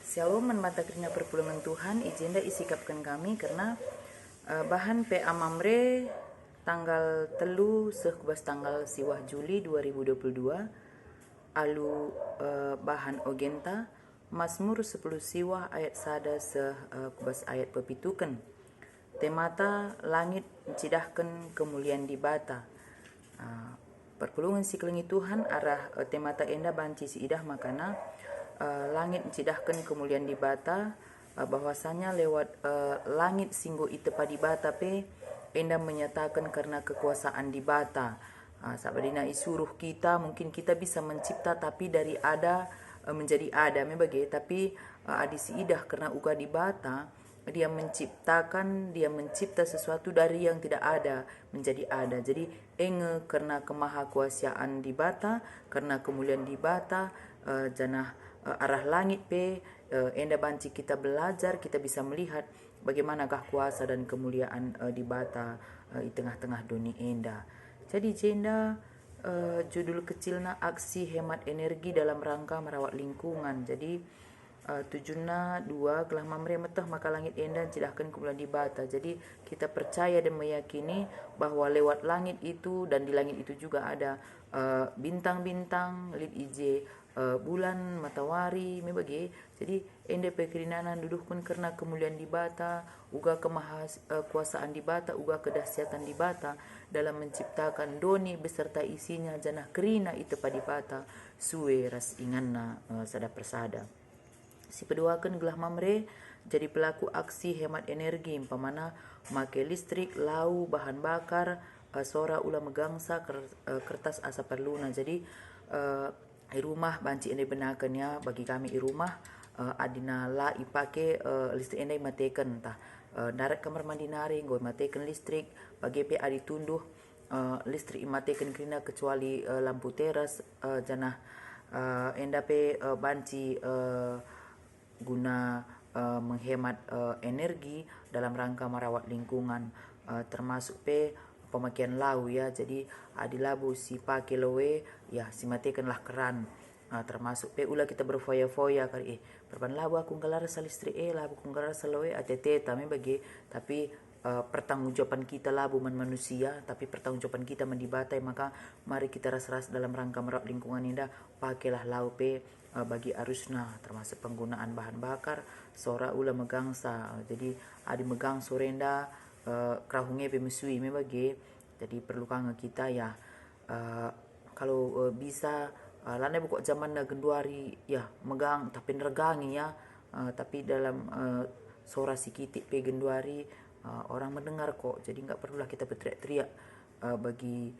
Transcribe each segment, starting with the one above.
Shalom mata kerina perpulungan Tuhan, izin isikapkan kami karena bahan PA Mamre tanggal telu sekubas tanggal siwah Juli 2022 alu bahan ogenta Mazmur 10 siwah ayat sada sekubas ayat pepituken temata langit mencidahkan kemuliaan di bata. Perpulungan si kelengi Tuhan arah temata enda banci si idah makana langit mencidahkan kemuliaan di bata, bahwasanya lewat langit singgo ite padi bata pe enda menyatakan karena kekuasaan di bata. Sabadina isuruh kita, mungkin kita bisa mencipta tapi dari ada menjadi ada membagai, tapi adisi idah karena uga di bata dia mencipta sesuatu dari yang tidak ada menjadi ada. Jadi enge karena kemahakuasaan di bata, karena kemuliaan di bata, janah arah langit pe enda banci kita belajar, kita bisa melihat bagaimanakah kuasa dan kemuliaan di bata di tengah-tengah dunia enda. Jadi jenda judul kecilnya aksi hemat energi dalam rangka merawat lingkungan. Jadi tujuna dua gelah mamre metah maka langit enda cidahkan kemuliaan di bata. Jadi kita percaya dan meyakini bahwa lewat langit itu dan di langit itu juga ada bintang-bintang, lid ije bulan, matahari, membagi. Jadi ende pekerinanan dudukkan karena kemuliaan di bata, uga kemahakuasaan di bata, uga kedahsyatan di bata dalam menciptakan doni beserta isinya janah kerina itu padi bata suwe ras inganna sada persada. Si peduakan gelah mamre jadi pelaku aksi hemat energi pamana make listrik, lau, bahan bakar, sora ulah megangsa, kertas asa perluna. Jadi i rumah banci ende benakan ya, bagi kami i rumah adina la ipake listrik ende mateken tah darat kamar mandi nari ngoi mateken listrik bagi pe adi tunduh listrik imateken kena kecuali lampu teras janah enda pe banci guna menghemat energi dalam rangka merawat lingkungan, termasuk pe pemakaian lau ya. Jadi adi labu si pake lowe ya si matekanlah keran, termasuk pe ulah kita berfoya-foya kali perban labu aku nggalar listrik labu aku nggalar lowe atete tame bagi, tapi pertanggungjawaban kita labu manusia, tapi pertanggungjawaban kita mendibatai. Maka mari kita ras-ras dalam rangka merawat lingkungan indah pakailah lau pe bagi arusna, termasuk penggunaan bahan bakar sora ulah megangsa. Jadi adi megang sorenda krahunge pe mesui membagi. Jadi perlu kanga kita ya kalau bisa lana buku zaman na genduari ya megang tapi neregangi ya, tapi dalam sora sikitik pe genduari orang mendengar kok. Jadi nggak perlulah kita berteriak-teriak bagi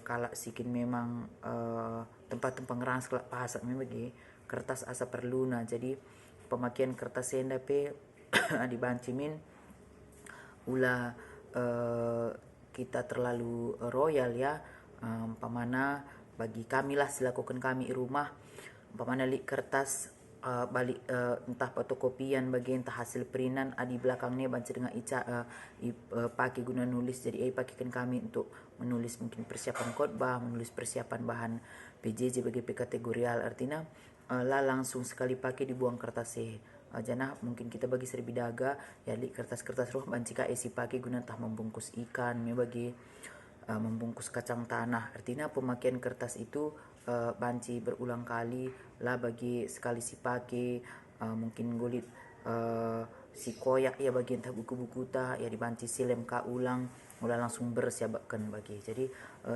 kalak sikin memang tempat-tempat ngerang sekelak pasak membagi kertas asa perluna. Jadi pemakaian kertas senda pe dibancimin ulah kita terlalu royal ya. Pamana bagi kami lah silakukan kami i rumah pamana li kertas balik entah fotokopian bagi entah hasil printan adi belakangnya banci dengan pakai guna nulis. Jadi pakaikan kami untuk menulis mungkin persiapan khotbah, menulis persiapan bahan PJJ bagi kategorial, artinya lah langsung sekali pakai dibuang kertas janah mungkin kita bagi serbi daga ya li kertas-kertas roh banci ka isi pakai guna entah membungkus ikan bagi membungkus kacang tanah. Artinya pemakaian kertas itu banci berulang kali lah bagi sekali si pakai mungkin gulit si koyak ya bagi entah buku-buku ta ya dibanci silem ka ulang ulah langsung bersiabakan bagi. Jadi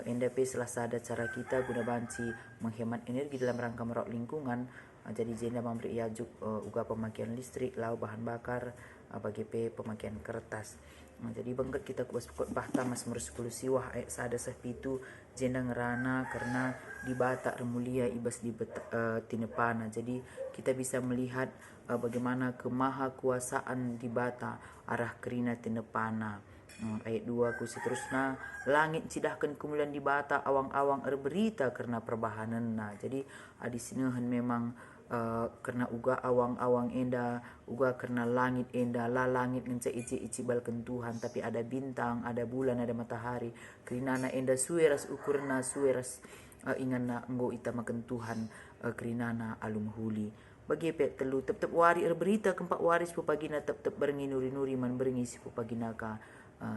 NDP salah sada cara kita guna banci menghemat energi dalam rangka merawat lingkungan. Jadi jenda memberi iajuk uga pemakaian listrik, lau, bahan bakar bagi pe pemakaian kertas. Jadi bangkat kita kuas bahta Mazmur 10 siwah ayat sada sepitu jenda ngerana karena di bata remulia ibas di tinepana. Jadi kita bisa melihat bagaimana kemahakuasaan di bata arah kerina tinepana. Ayat 2 kusi terusna langit cidahkan kemuliaan di bata, awang-awang berita karena perbahanan. Jadi adi sinehan memang karena uga awang-awang enda, uga karena langit enda, lah langit ngence ici balken Tuhan, tapi ada bintang, ada bulan, ada matahari. Kerinana enda sueras ukurna sueras inganna enggo ita makan Tuhan kerinana alum huli. bagi pek telu tetap wari berita keempat waris pupagina tetap berengi nuri-nuri man berengi si pupagina ka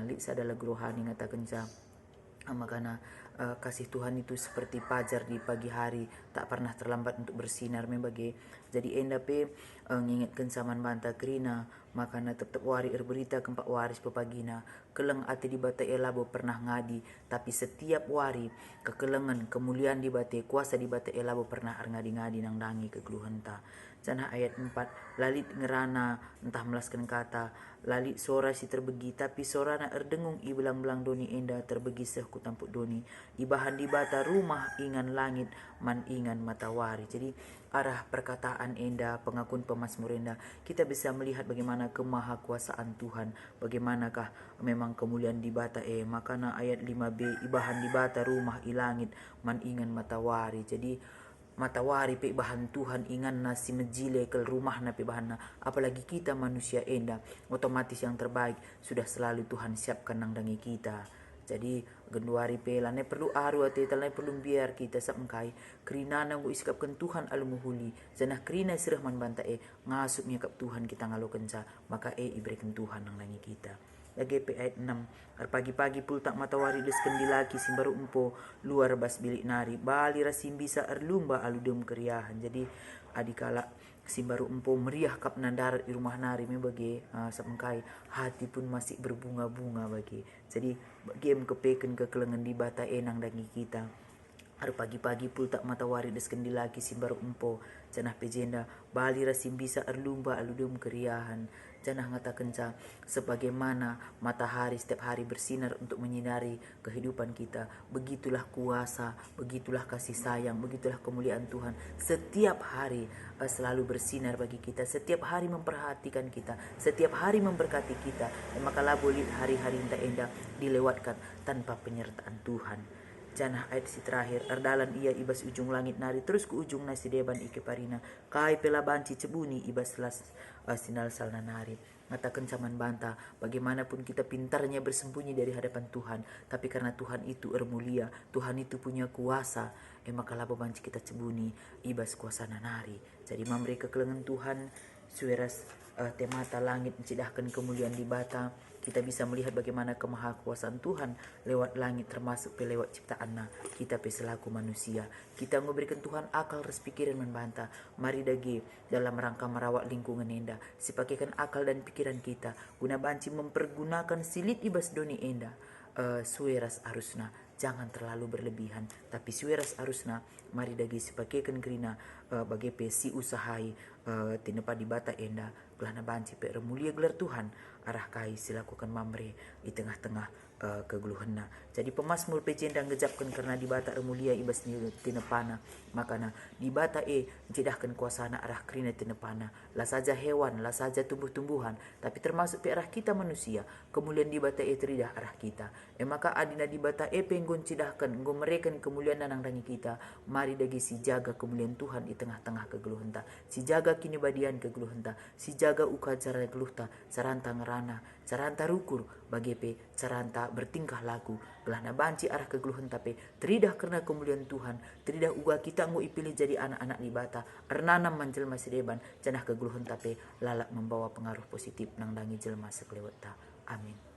lik sadala rohani ngatakan sa makana kasih Tuhan itu seperti fajar di pagi hari, tak pernah terlambat untuk bersinar membagi. Jadi enda pe ngingetkan saman banta krina, makana tetap wari berita keempat waris pepagina, keleng ati di bata elabo pernah ngadi, tapi setiap wari kekelengan kemuliaan di bate, kuasa di bata elabo pernah ngadi-ngadi nang dangi kekeluhan ta. Sana ayat 4, lalit ngerana entah melaskan kata, lalit sora si terbegi, tapi sora na erdengung i belang-belang doni enda terbegi seh ku tampuk doni, ibahan di bata rumah ingan langit man ingan matawari. Jadi arah perkataan enda, pengakuan pemazmur enda, kita bisa melihat bagaimana kemahakuasaan Tuhan, bagaimanakah memang kemuliaan di bata makana ayat 5b, ibahan di bata rumah i langit man ingan matawari. Jadi matawari pe bahan Tuhan ingan na si mejile ke rumah na pe bahan na, apalagi kita manusia enda, otomatis yang terbaik sudah selalu Tuhan siapkan nang dangi kita. Jadi genduari pe lane perlu aru ate talane perlu biar kita samkai krina nang iskapkan Tuhan alumuhuli zanah krina sirah man banta ngasuk nyakap Tuhan kita ngalokan sa maka iberikan Tuhan nang dangi kita. Lagi ayat 6, pagi-pagi pul tak matawari desken dilaki simbaru empo luar bas bilik nari bali rasim bisa erlumba aludem keriahan. Jadi adikala simbaru empo meriah kap nandarat di rumah nari membagi samkai hati pun masih berbunga-bunga bagi. Jadi game kepeken kekelengan di bata enang dagi kita. Har pagi-pagi pul tak matawari desken dilaki simbaru empo janah pejenda bali rasim bisa erlumba aludem keriahan. Janah ngatakan sa sebagaimana matahari setiap hari bersinar untuk menyinari kehidupan kita, begitulah kuasa, begitulah kasih sayang, begitulah kemuliaan Tuhan setiap hari selalu bersinar bagi kita, setiap hari memperhatikan kita, setiap hari memberkati kita. Makalah boleh hari-hari indah dilewatkan tanpa penyertaan Tuhan. Janah ayat si terakhir, erdalan ia ibas ujung langit nari terus ke ujung nasi deban ike parina kai pelabanci cebuni ibas las sinal salna nari. Ngatakan caman banta, bagaimanapun kita pintarnya bersembunyi dari hadapan Tuhan, tapi karena Tuhan itu mulia, Tuhan itu punya kuasa, maka laba banci kita cebuni ibas kuasa nanari. Jadi memberi kekelengan Tuhan sueras temata langit mencidahkan kemuliaan di bata. Kita bisa melihat bagaimana kemahakuasaan Tuhan lewat langit, termasuk lewat ciptaan kita selaku manusia. Kita memberikan Tuhan akal res pikiran membanta. Mari dagi dalam rangka merawat lingkungan enda, sipakaikan akal dan pikiran kita guna banci mempergunakan silit ibas doni enda. Sueras arusna jangan terlalu berlebihan, tapi sueras arusna mari dagi sipakaikan kerina bagi si usahai tinepa di bata enda gelana banci pe remulia gelar Tuhan arah kai silakukan mamre di tengah-tengah kegeluhanna. Jadi pemazmur pejenda ngejapkan karena di bata remulia ibas tinepana makana di bata jedahkan kuasana arah krina tinepana lah saja hewan lah saja tumbuh-tumbuhan tapi termasuk pe arah kita manusia kemuliaan di bata teridah arah kita maka adina di bata penggon cidahkan nggo mereken kemuliaan nang dangi kita. Mari dagi si jaga kemuliaan Tuhan di tengah-tengah kegeluhanta, si jaga kini badian kegeluhanta, si jaga uka cara keluhta saranta ngerana saranta rukur bagi pe saranta bertingkah laku gelana banci arah kegeluhanta pe teridah karena kemuliaan Tuhan, teridah uga kita nggo ipilih jadi anak-anak di bata ernanam manjelma sedeban janah kegeluhanta pe lalak membawa pengaruh positif nang dangi jelma sekelewat ta. Amin.